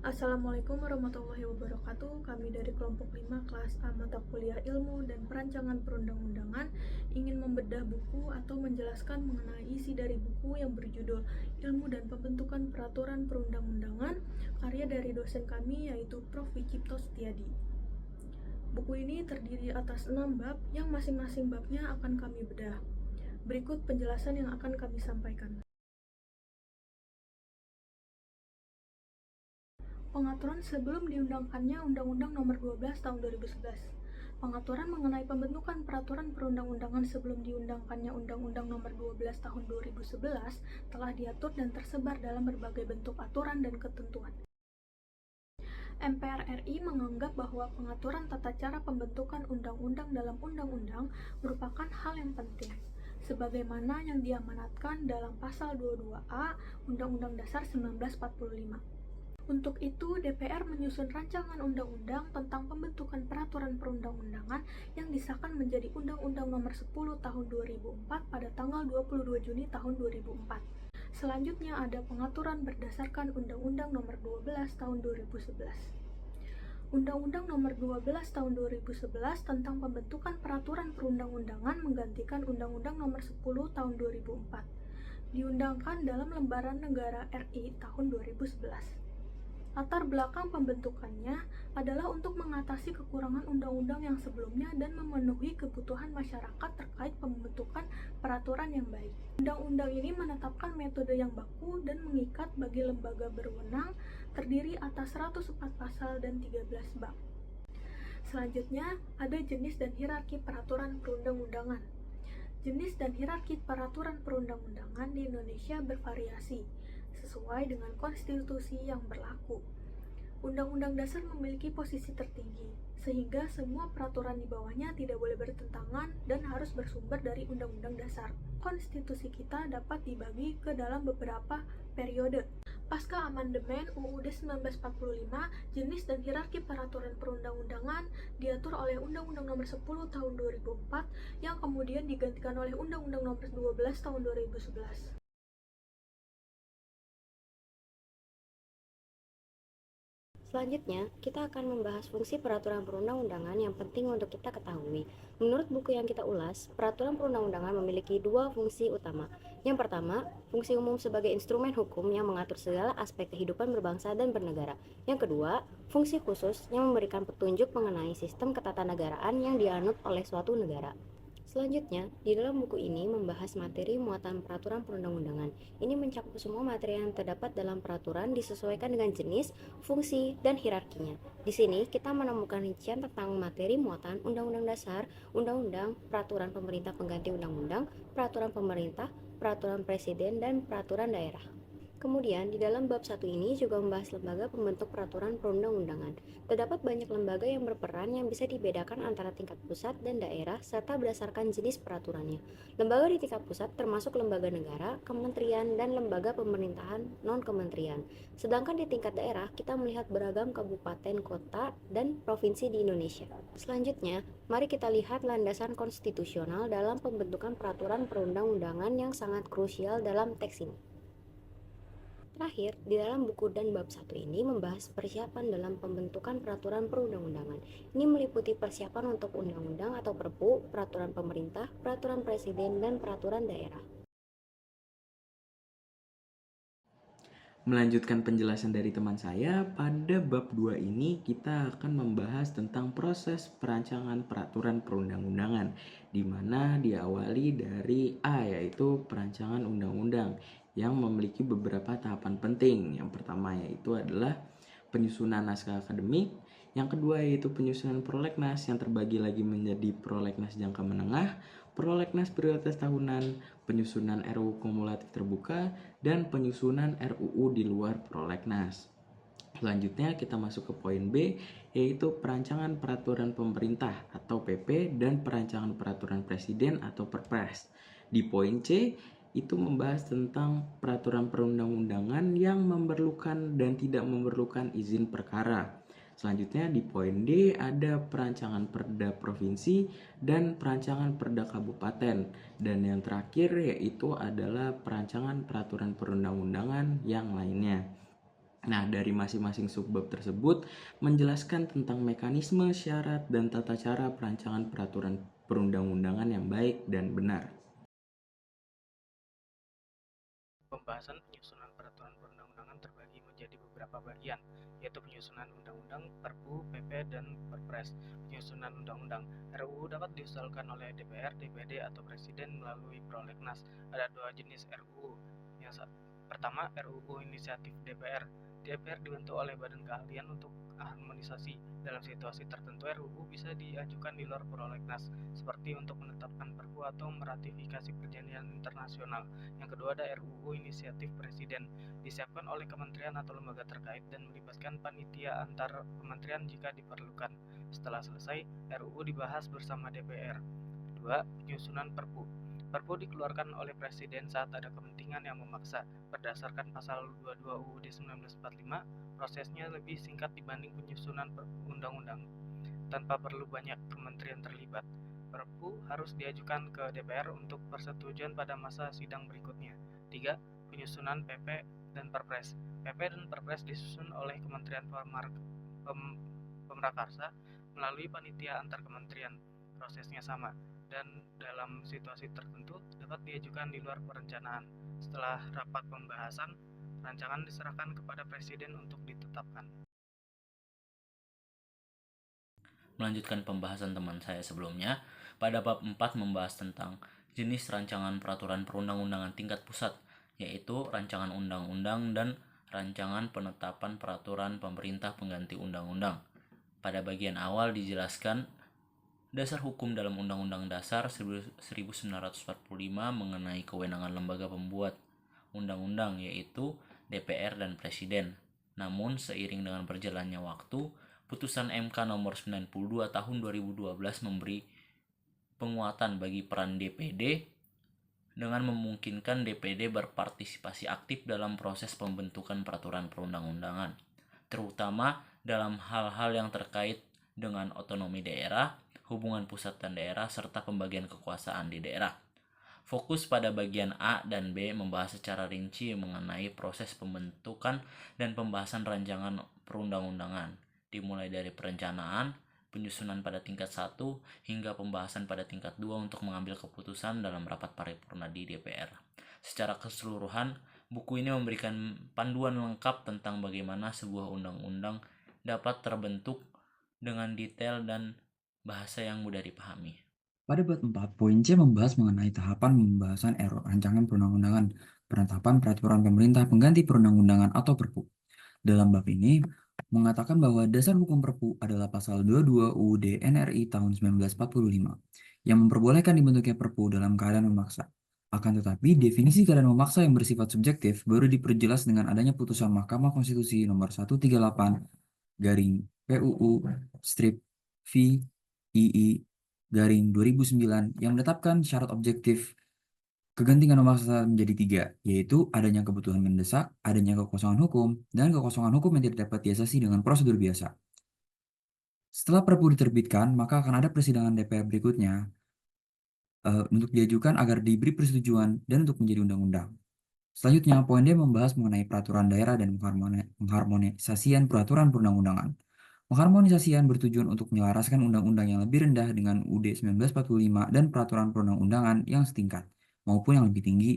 Assalamualaikum warahmatullahi wabarakatuh. Kami dari kelompok 5 kelas A mata kuliah Ilmu dan Perancangan Perundang-undangan ingin membedah buku atau menjelaskan mengenai isi dari buku yang berjudul Ilmu dan Pembentukan Peraturan Perundang-undangan, karya dari dosen kami yaitu Prof. Wicipto Setiadi. Buku ini terdiri atas 6 bab yang masing-masing babnya akan kami bedah. Berikut penjelasan yang akan kami sampaikan. Pengaturan sebelum diundangkannya Undang-Undang Nomor 12 Tahun 2011. Pengaturan mengenai pembentukan peraturan perundang-undangan sebelum diundangkannya Undang-Undang Nomor 12 Tahun 2011 telah diatur dan tersebar dalam berbagai bentuk aturan dan ketentuan. MPR RI menganggap bahwa pengaturan tata cara pembentukan undang-undang dalam undang-undang merupakan hal yang penting, sebagaimana yang diamanatkan dalam Pasal 22A Undang-Undang Dasar 1945. Untuk itu, DPR menyusun rancangan undang-undang tentang pembentukan peraturan perundang-undangan yang disahkan menjadi Undang-Undang Nomor 10 Tahun 2004 pada tanggal 22 Juni tahun 2004. Selanjutnya ada pengaturan berdasarkan Undang-Undang Nomor 12 Tahun 2011. Undang-Undang Nomor 12 Tahun 2011 tentang pembentukan peraturan perundang-undangan menggantikan Undang-Undang Nomor 10 Tahun 2004. Diundangkan dalam Lembaran Negara RI tahun 2011. Latar belakang pembentukannya adalah untuk mengatasi kekurangan undang-undang yang sebelumnya dan memenuhi kebutuhan masyarakat terkait pembentukan peraturan yang baik. Undang-undang ini menetapkan metode yang baku dan mengikat bagi lembaga berwenang, terdiri atas 104 pasal dan 13 bab. Selanjutnya, ada jenis dan hierarki peraturan perundang-undangan. Jenis dan hierarki peraturan perundang-undangan di Indonesia bervariasi sesuai dengan konstitusi yang berlaku. Undang-undang dasar memiliki posisi tertinggi, sehingga semua peraturan di bawahnya tidak boleh bertentangan dan harus bersumber dari undang-undang dasar. Konstitusi kita dapat dibagi ke dalam beberapa periode. Pasca amandemen UUD 1945, jenis dan hierarki peraturan perundang-undangan diatur oleh Undang-Undang Nomor 10 Tahun 2004 yang kemudian digantikan oleh Undang-Undang Nomor 12 Tahun 2011. Selanjutnya, kita akan membahas fungsi peraturan perundang-undangan yang penting untuk kita ketahui. Menurut buku yang kita ulas, peraturan perundang-undangan memiliki dua fungsi utama. Yang pertama, fungsi umum sebagai instrumen hukum yang mengatur segala aspek kehidupan berbangsa dan bernegara. Yang kedua, fungsi khusus yang memberikan petunjuk mengenai sistem ketatanegaraan yang dianut oleh suatu negara. Selanjutnya, di dalam buku ini membahas materi muatan peraturan perundang-undangan. Ini mencakup semua materi yang terdapat dalam peraturan disesuaikan dengan jenis, fungsi, dan hierarkinya. Di sini kita menemukan rincian tentang materi muatan undang-undang dasar, undang-undang, peraturan pemerintah pengganti undang-undang, peraturan pemerintah, peraturan presiden, dan peraturan daerah. Kemudian, di dalam bab 1 ini juga membahas lembaga pembentuk peraturan perundang-undangan. Terdapat banyak lembaga yang berperan yang bisa dibedakan antara tingkat pusat dan daerah serta berdasarkan jenis peraturannya. Lembaga di tingkat pusat termasuk lembaga negara, kementerian, dan lembaga pemerintahan non-kementerian. Sedangkan di tingkat daerah, kita melihat beragam kabupaten, kota, dan provinsi di Indonesia. Selanjutnya, mari kita lihat landasan konstitusional dalam pembentukan peraturan perundang-undangan yang sangat krusial dalam teks ini. Terakhir, di dalam buku dan bab 1 ini membahas persiapan dalam pembentukan peraturan perundang-undangan. Ini meliputi persiapan untuk undang-undang atau perpu, peraturan pemerintah, peraturan presiden, dan peraturan daerah. Melanjutkan penjelasan dari teman saya, pada bab 2 ini kita akan membahas tentang proses perancangan peraturan perundang-undangan, di mana diawali dari A, yaitu perancangan undang-undang yang memiliki beberapa tahapan penting. Yang pertama yaitu adalah penyusunan naskah akademik, yang kedua yaitu penyusunan prolegnas yang terbagi lagi menjadi prolegnas jangka menengah, prolegnas prioritas tahunan, penyusunan RUU kumulatif terbuka, dan penyusunan RUU di luar prolegnas. Selanjutnya kita masuk ke poin B, yaitu perancangan peraturan pemerintah atau PP dan perancangan peraturan presiden atau Perpres. Di poin C itu membahas tentang peraturan perundang-undangan yang memerlukan dan tidak memerlukan izin perkara. Selanjutnya di poin D ada perancangan perda provinsi dan perancangan perda kabupaten. Dan yang terakhir yaitu adalah perancangan peraturan perundang-undangan yang lainnya. Nah, dari masing-masing subbab tersebut menjelaskan tentang mekanisme, syarat, dan tata cara perancangan peraturan perundang-undangan yang baik dan benar. Pembahasan penyusunan peraturan perundang-undangan terbagi menjadi beberapa bagian, yaitu penyusunan undang-undang, Perpu, PP, dan Perpres. Penyusunan undang-undang RUU dapat diusulkan oleh DPR, DPD, atau Presiden melalui prolegnas. Ada dua jenis RUU. Yang pertama, RUU inisiatif DPR. DPR dibentuk oleh badan keahlian untuk harmonisasi. Dalam situasi tertentu, RUU bisa diajukan di luar prolegnas, seperti untuk menetapkan Perpu atau meratifikasi perjanjian internasional. Yang kedua ada RUU inisiatif Presiden, disiapkan oleh kementerian atau lembaga terkait dan melibatkan panitia antar kementerian jika diperlukan. Setelah selesai, RUU dibahas bersama DPR. Kedua, penyusunan Perpu. Perpu dikeluarkan oleh Presiden saat ada kepentingan yang memaksa. Berdasarkan pasal 22 UUD 1945, prosesnya lebih singkat dibanding penyusunan undang-undang, tanpa perlu banyak kementerian terlibat. Perpu harus diajukan ke DPR untuk persetujuan pada masa sidang berikutnya. 3. Penyusunan PP dan Perpres. PP dan Perpres disusun oleh Kementerian Pemrakarsa melalui panitia antar kementerian. Prosesnya sama dan dalam situasi tertentu dapat diajukan di luar perencanaan. Setelah rapat pembahasan, rancangan diserahkan kepada Presiden untuk ditetapkan. Melanjutkan pembahasan teman saya sebelumnya, pada bab 4 membahas tentang jenis rancangan peraturan perundang-undangan tingkat pusat, yaitu rancangan undang-undang dan rancangan penetapan peraturan pemerintah pengganti undang-undang. Pada bagian awal dijelaskan dasar hukum dalam Undang-Undang Dasar 1945 mengenai kewenangan lembaga pembuat undang-undang, yaitu DPR dan Presiden. Namun, seiring dengan berjalannya waktu, putusan MK nomor 92 tahun 2012 memberi penguatan bagi peran DPD dengan memungkinkan DPD berpartisipasi aktif dalam proses pembentukan peraturan perundang-undangan, terutama dalam hal-hal yang terkait dengan otonomi daerah, hubungan pusat dan daerah, serta pembagian kekuasaan di daerah. Fokus pada bagian A dan B membahas secara rinci mengenai proses pembentukan dan pembahasan rancangan perundang-undangan, dimulai dari perencanaan, penyusunan pada tingkat 1, hingga pembahasan pada tingkat 2 untuk mengambil keputusan dalam rapat paripurna di DPR. Secara keseluruhan, buku ini memberikan panduan lengkap tentang bagaimana sebuah undang-undang dapat terbentuk dengan detail dan bahasa yang mudah dipahami. Pada bab 4, poin C membahas mengenai tahapan pembahasan rancangan perundang-undangan, penetapan peraturan pemerintah pengganti perundang-undangan atau Perpu. Dalam bab ini, mengatakan bahwa dasar hukum Perpu adalah pasal 22 UUD NRI tahun 1945, yang memperbolehkan dibentuknya Perpu dalam keadaan memaksa. Akan tetapi, definisi keadaan memaksa yang bersifat subjektif baru diperjelas dengan adanya putusan Mahkamah Konstitusi nomor 138 garing PUU strip V II garing 2009 yang menetapkan syarat objektif kegentingan memaksa menjadi 3, yaitu adanya kebutuhan mendesak, adanya kekosongan hukum, dan kekosongan hukum yang tidak dapat diasasi dengan prosedur biasa. Setelah Perpu diterbitkan, maka akan ada persidangan DPR berikutnya untuk diajukan agar diberi persetujuan dan untuk menjadi undang-undang. Selanjutnya, poin D membahas mengenai peraturan daerah dan pengharmonisasian peraturan perundang-undangan. Pengharmonisasian bertujuan untuk menyelaraskan undang-undang yang lebih rendah dengan UUD 1945 dan peraturan perundang-undangan yang setingkat maupun yang lebih tinggi,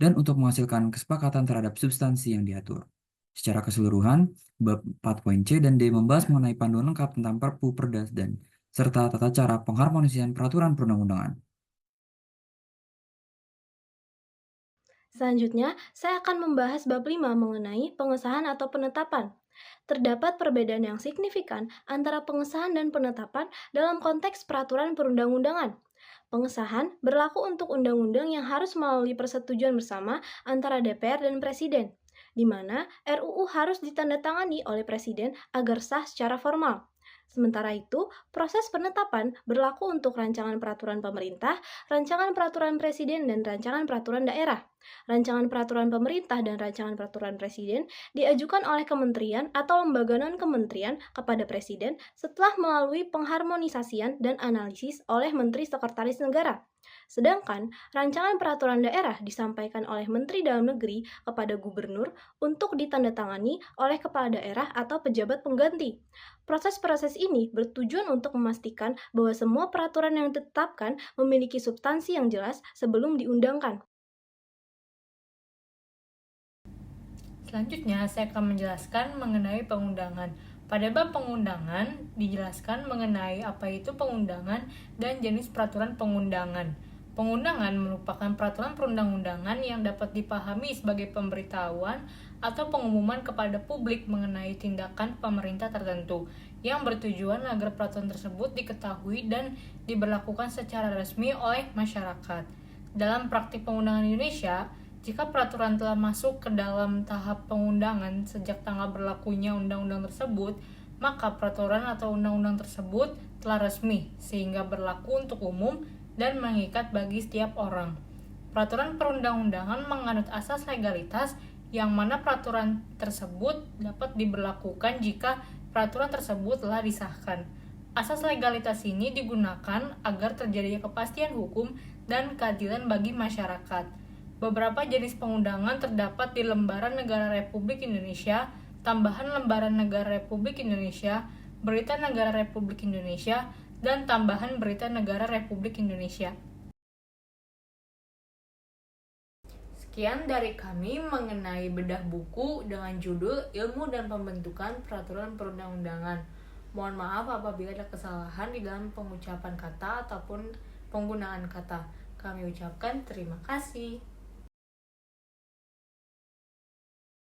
dan untuk menghasilkan kesepakatan terhadap substansi yang diatur. Secara keseluruhan, bab 4 poin C dan D membahas mengenai panduan lengkap tentang Perpu, Perda, dan serta tata cara pengharmonisasian peraturan perundang-undangan. Selanjutnya, saya akan membahas bab 5 mengenai pengesahan atau penetapan. Terdapat perbedaan yang signifikan antara pengesahan dan penetapan dalam konteks peraturan perundang-undangan. Pengesahan berlaku untuk undang-undang yang harus melalui persetujuan bersama antara DPR dan Presiden, di mana RUU harus ditandatangani oleh Presiden agar sah secara formal. Sementara itu, proses penetapan berlaku untuk rancangan peraturan pemerintah, rancangan peraturan presiden, dan rancangan peraturan daerah. Rancangan peraturan pemerintah dan rancangan peraturan presiden diajukan oleh kementerian atau lembaga non-kementerian kepada presiden setelah melalui pengharmonisasian dan analisis oleh Menteri Sekretaris Negara. Sedangkan rancangan peraturan daerah disampaikan oleh Menteri Dalam Negeri kepada gubernur untuk ditandatangani oleh kepala daerah atau pejabat pengganti. Proses-proses ini bertujuan untuk memastikan bahwa semua peraturan yang ditetapkan memiliki substansi yang jelas sebelum diundangkan. Selanjutnya, saya akan menjelaskan mengenai pengundangan. Pada bab pengundangan, dijelaskan mengenai apa itu pengundangan dan jenis peraturan pengundangan. Pengundangan merupakan peraturan perundang-undangan yang dapat dipahami sebagai pemberitahuan atau pengumuman kepada publik mengenai tindakan pemerintah tertentu yang bertujuan agar peraturan tersebut diketahui dan diberlakukan secara resmi oleh masyarakat. Dalam praktik pengundangan Indonesia, jika peraturan telah masuk ke dalam tahap pengundangan sejak tanggal berlakunya undang-undang tersebut, maka peraturan atau undang-undang tersebut telah resmi sehingga berlaku untuk umum dan mengikat bagi setiap orang. Peraturan perundang-undangan menganut asas legalitas yang mana peraturan tersebut dapat diberlakukan jika peraturan tersebut telah disahkan. Asas legalitas ini digunakan agar terjadinya kepastian hukum dan keadilan bagi masyarakat. Beberapa jenis pengundangan terdapat di Lembaran Negara Republik Indonesia, Tambahan Lembaran Negara Republik Indonesia, Berita Negara Republik Indonesia, dan Tambahan Berita Negara Republik Indonesia. Sekian dari kami mengenai bedah buku dengan judul Ilmu dan Pembentukan Peraturan Perundang-undangan. Mohon maaf apabila ada kesalahan di dalam pengucapan kata ataupun penggunaan kata. Kami ucapkan terima kasih.